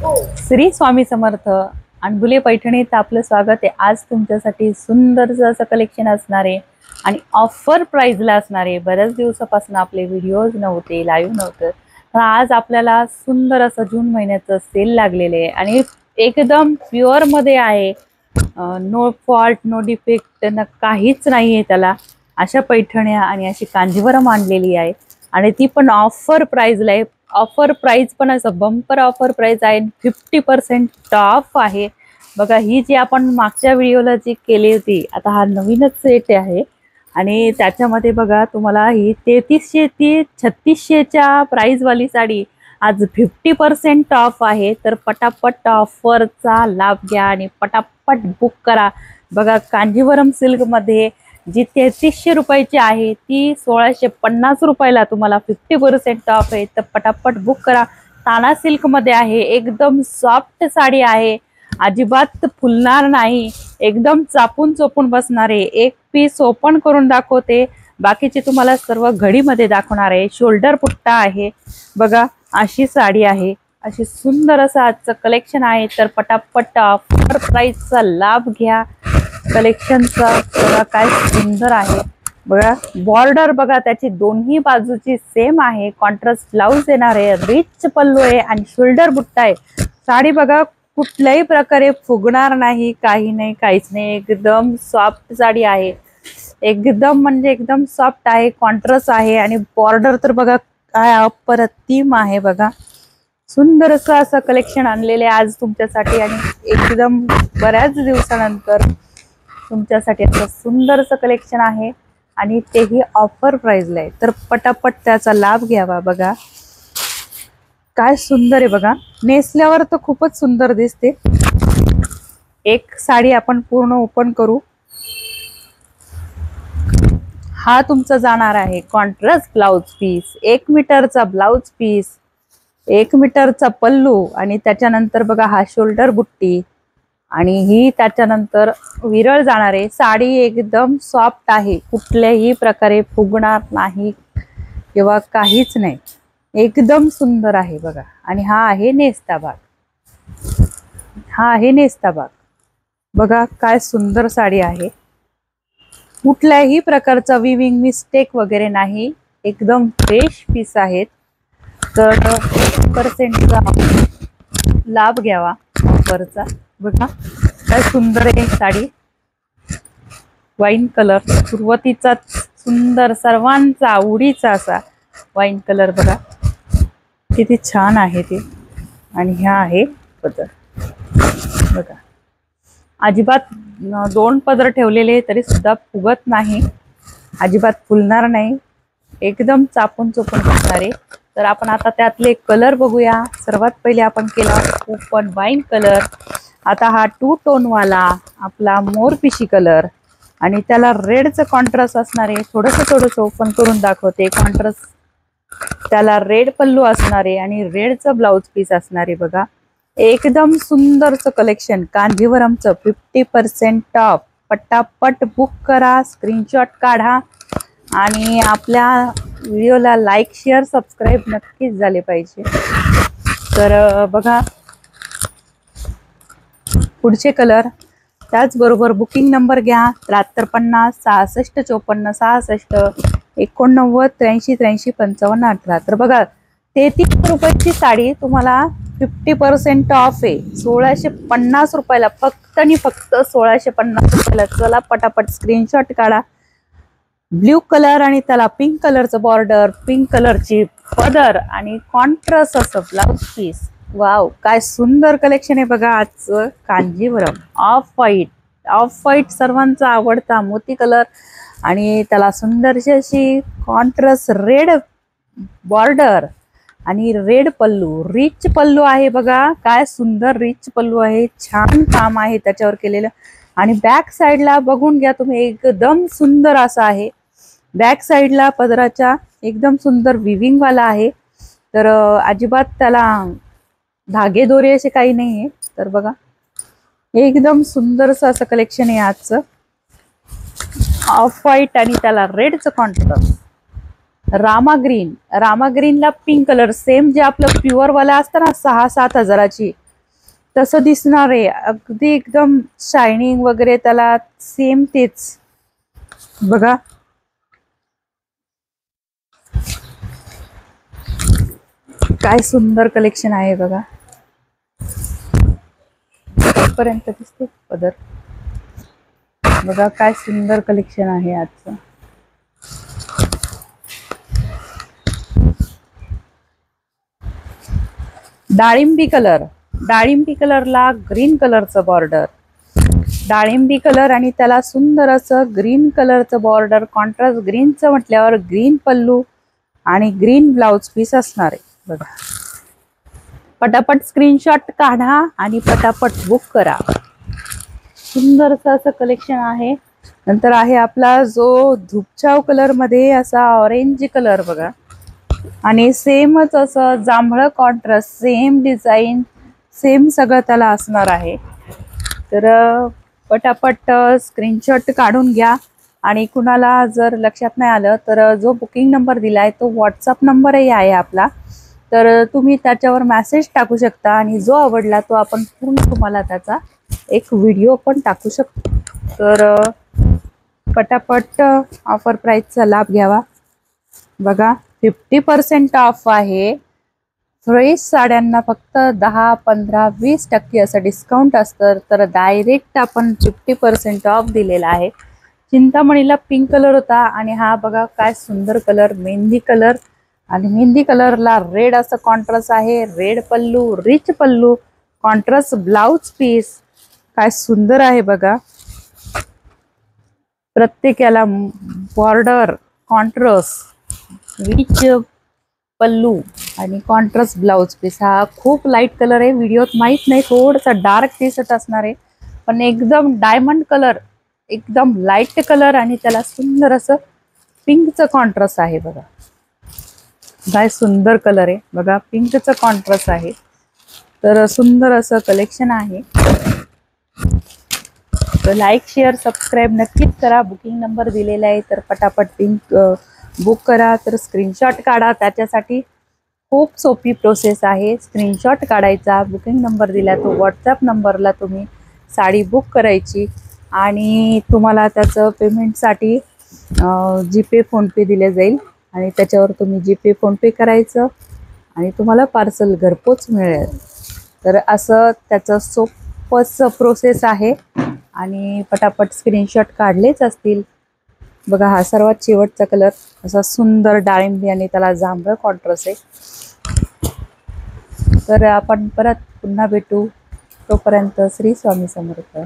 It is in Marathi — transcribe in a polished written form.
श्री स्वामी समर्थ अनबुले पैठणीत आपलं स्वागत आहे। आज तुमच्यासाठी सुंदरचं असं कलेक्शन असणार आहे आणि ऑफर प्राइसला असणार आहे। बऱ्याच दिवसापासून आपले व्हिडिओज नव्हते, लाईव्ह नव्हतं, तर आज आपल्याला सुंदर असं जून महिन्याचं सेल लागलेले आहे आणि एकदम प्युअर मध्ये आहे। नो फॉल्ट, नो डिफेक्ट, न काहीच नाहीये त्याला। अशा पैठण्या आणि अशी कांजीवरम आणलेली आहे आणि ती पण ऑफर प्राइसला आहे। ऑफर प्राइस पण असं बंपर ऑफर प्राइस आहे, 50% ऑफ आहे। बघा, ही जी आपण मागच्या व्हिडिओला जी केली होती, आता हा नवीनच सेट आहे आणि त्याच्यामध्ये बघा तुम्हाला ही 3300 ती 3600च्या प्राइस वाली साडी आज 50% ऑफ आहे। तर पटापट ऑफरचा लाभ घ्या आणि पटापट बुक करा। बघा, कांजीवरम सिल्क मध्ये जी 3300 रुपयाची आहे ती 1650 रुपयाला तुम्हाला 50% ऑफ आहे। तर पटापट बुक करा। ताना सिल्क मध्ये आहे, एकदम सॉफ्ट साडी आहे, अजिबात फुलणार नाही, एकदम चापून चोपून बसणार आहे। एक पीस ओपन करून दाखवते, बाकीचे तुम्हाला सर्व घडीमध्ये दाखवणार आहे। शोल्डर पुट्टा आहे, बघा अशी साडी आहे, अशी सुंदर असं आजचं कलेक्शन आहे। तर पटापट ऑफर प्राइसचा लाभ घ्या। कलेक्शनचा बघा काय सुंदर आहे। बघा बॉर्डर बघा त्याची दोन्ही बाजूची सेम आहे, कॉन्ट्रास्ट ब्लाउज येणार आहे, रिच पल्लू आहे आणि शोल्डर बुट्टा आहे। साडी बघा कुठल्याही प्रकारे फुगणार नाही, काही नाही, काहीच नाही, एकदम सॉफ्ट साडी आहे, एकदम म्हणजे एकदम सॉफ्ट आहे, कॉन्ट्रास्ट आहे आणि बॉर्डर तर बघा काय अप्रतिम आहे। बघा सुंदर असं कलेक्शन आणलेले आज तुमच्यासाठी आणि एकदम बऱ्याच दिवसानंतर तुमच्यासाठी असं सुंदर असं कलेक्शन आहे आणि तेही ऑफर प्राइसला आहे। तर पटापट त्याचा लाभ घ्यावा। बघा काय सुंदर आहे, बघा नेसल्यावर तर खूपच सुंदर दिसते। एक साडी आपण पूर्ण ओपन करू। हा तुमचा जाणार आहे कॉन्ट्रास्ट ब्लाउज पीस, 1 मीटरचा ब्लाउज पीस, 1 मीटरचा पल्लू आणि त्याच्यानंतर बघा हा शोल्डर बुट्टी आणि ही त्याच्यानंतर विरळ जाणार आहे। साडी एकदम सॉफ्ट आहे, कुठल्याही प्रकारे फुगणार नाही किंवा काहीच नाही, एकदम सुंदर आहे। बघा आणि हा आहे नेसता भाग, हा आहे नेसता भाग। बघा काय सुंदर साडी आहे, कुठल्याही प्रकारचा विविंग मिस्टेक वगैरे नाही, एकदम फ्रेश पीस आहेत। तर 1% लाभ घ्यावा ऑफरचा। बघा काय सुंदर आहे साडी, वाईन कलर, सुरुवातीचा सुंदर सर्वांचा आवडीचा असा वाईन कलर, बघा किती छान आहे ते। आणि ह्या आहे पदर, बघा अजिबात 2 पदर ठेवलेले तरी सुद्धा फुगत नाही, अजिबात फुलणार नाही, एकदम चापून चोपून बसणारे। तर आपण आता त्यातले कलर बघूया। सर्वात पहिले आपण केला ओपन वाईन कलर, आता हा 2 टोन वाला आपला मोरपिशी कलर आणि त्याला रेडचं कॉन्ट्रास्ट असणार आहे। थोडंसं ओपन करून दाखवते। कॉन्ट्रास्ट त्याला रेड पल्लू असणार आहे आणि रेडचं ब्लाउज पीस असणार आहे। बघा एकदम सुंदरचं कलेक्शन कांजीवरमचं 50% ऑफ। पटापट बुक करा, स्क्रीनशॉट काढा आणि आपल्या व्हिडिओला लाईक, शेअर, सबस्क्राईब नक्कीच झाले पाहिजे। तर बघा पुढचे कलर, त्याचबरोबर बुकिंग नंबर घ्या 7350 66 54 66 89 83 83 55 18। तर बघा 33 रुपयाची साडी तुम्हाला 50% ऑफ आहे, 1650 रुपयाला, फक्त आणि फक्त 1650 रुपयाला। चला पटापट स्क्रीनशॉट काढा। ब्ल्यू कलर आणि त्याला पिंक कलरचं बॉर्डर, पिंक कलरची पदर आणि कॉन्ट्रास्ट असं ब्लाउज पीस। वाव काय सुंदर कलेक्शन आहे। बघा आजचं Kanjeevaram off white, off white सर्वांचा आवडता मोती कलर आणि त्याला सुंदरशी अशी कॉन्ट्रास्ट रेड बॉर्डर आणि रेड पल्लू, रिच पल्लू आहे। बघा काय सुंदर रिच पल्लू आहे, छान काम आहे त्याच्यावर केलेलं आणि बॅक साईडला बघून घ्या तुम्ही, एकदम सुंदर असं आहे। बॅक साईडला पदराच्या एकदम सुंदर विविंग वाला आहे, तर अजिबात त्याला धागे दोरे असे काही नाहीये। तर बघा एकदम सुंदरसं असं कलेक्शन आहे आजचं, ऑफ व्हाईट आणि त्याला रेडचं कॉन्ट्रास्ट। रामा ग्रीन, रामा ग्रीनला पिंक कलर, सेम जे आपलं प्युअर वाला असतं ना 6-7 हजाराची, तसं दिसणार आहे, अगदी एकदम शायनिंग वगैरे त्याला सेम तेच बघा. काय सुंदर कलेक्शन आहे बघा. पर्यंत दिसते पदर बघा, काय सुंदर कलेक्शन आहे आजचं. डाळिंबी कलर, डाळिंबी कलरला ग्रीन कलरचं बॉर्डर, डाळिंबी कलर आणि त्याला सुंदर असं ग्रीन कलरचं बॉर्डर, कॉन्ट्रास्ट ग्रीनचं म्हटल्यावर ग्रीन पल्लू आणि ग्रीन ब्लाउज पीस असणार आहे बघा. पटापट स्क्रीनशॉट काढा आणि पटापट बुक करा. सुंदरचं असं कलेक्शन आहे. नंतर आहे आपला जो धुपछाव कलर मध्ये असा ऑरेंज कलर बघा, आणि सेमच असं जांभळं कॉन्ट्रास्ट, सेम डिझाईन, सेम सगळं त्याला असणार आहे. तर पटापट स्क्रीनशॉट काढून घ्या. आणि कुणाला जर लक्षात नाही आलं तर जो बुकिंग नंबर दिलाय तो व्हॉट्सअप नंबरही आहे आपला, तर तुम्ही त्याच्यावर मेसेज टाकू शकता आणि जो आवडला तो आपण पूर्ण तुम्हाला त्याचा एक व्हिडिओ पण टाकू शकतो. तर पटापट ऑफर प्राईसचा लाभ घ्यावा. बघा 50% ऑफ आहे. फ्रेश साड्यांना फक्त 10, 15, 20% असं डिस्काउंट असतं, तर डायरेक्ट आपण 50% ऑफ दिलेला आहे. चिंतामणीला पिंक कलर होता आणि हा बघा काय सुंदर कलर, मेहंदी कलर, आणि मेहंदी कलरला रेड असं कॉन्ट्रास्ट आहे. रेड पल्लू, रिच पल्लू, कॉन्ट्रास्ट ब्लाउज पीस, काय सुंदर आहे बघा. प्रत्येकाला बॉर्डर, कॉन्ट्रास्ट, रिच पल्लू आणि कॉन्ट्रास्ट ब्लाउज पीस. हा खूप लाईट कलर आहे, व्हिडिओत माहित नाही, थोडासा डार्क दिसत असणार आहे, पण एकदम डायमंड कलर, एकदम लाईट कलर, आणि त्याला सुंदर असं पिंकचं कॉन्ट्रास्ट आहे बघा. काय सुंदर कलर आहे बघा, पिंकचं कॉन्ट्रास्ट आहे. तर सुंदर असं कलेक्शन आहे. तर लाईक, शेअर, सबस्क्राईब नक्कीच करा. बुकिंग नंबर दिलेला आहे तर पटापट पिंक बुक करा. तर स्क्रीनशॉट काढा, त्याच्यासाठी खूप सोपी प्रोसेस आहे. स्क्रीनशॉट काढायचा, बुकिंग नंबर दिला तो व्हॉट्सॲप नंबरला तुम्ही साडी बुक करायची, आणि तुम्हाला त्याचं पेमेंटसाठी जीपे, फोनपे दिले जाईल, आणि त्याच्यावर तुम्ही जीपे, फोनपे करायचं आणि तुम्हाला पार्सल घरपोच मिळेल. तर असं त्याचं सोपं प्रोसेस आहे. आणि पटापट स्क्रीनशॉट काढलेच असतील बघा. हा सर्वात शेवटचा कलर असा सुंदर डाळिंबी आणि त्याला जांभळं कॉन्ट्रास्ट आहे. तर आपण परत पुन्हा भेटू. तोपर्यंत श्री स्वामी समर्थ.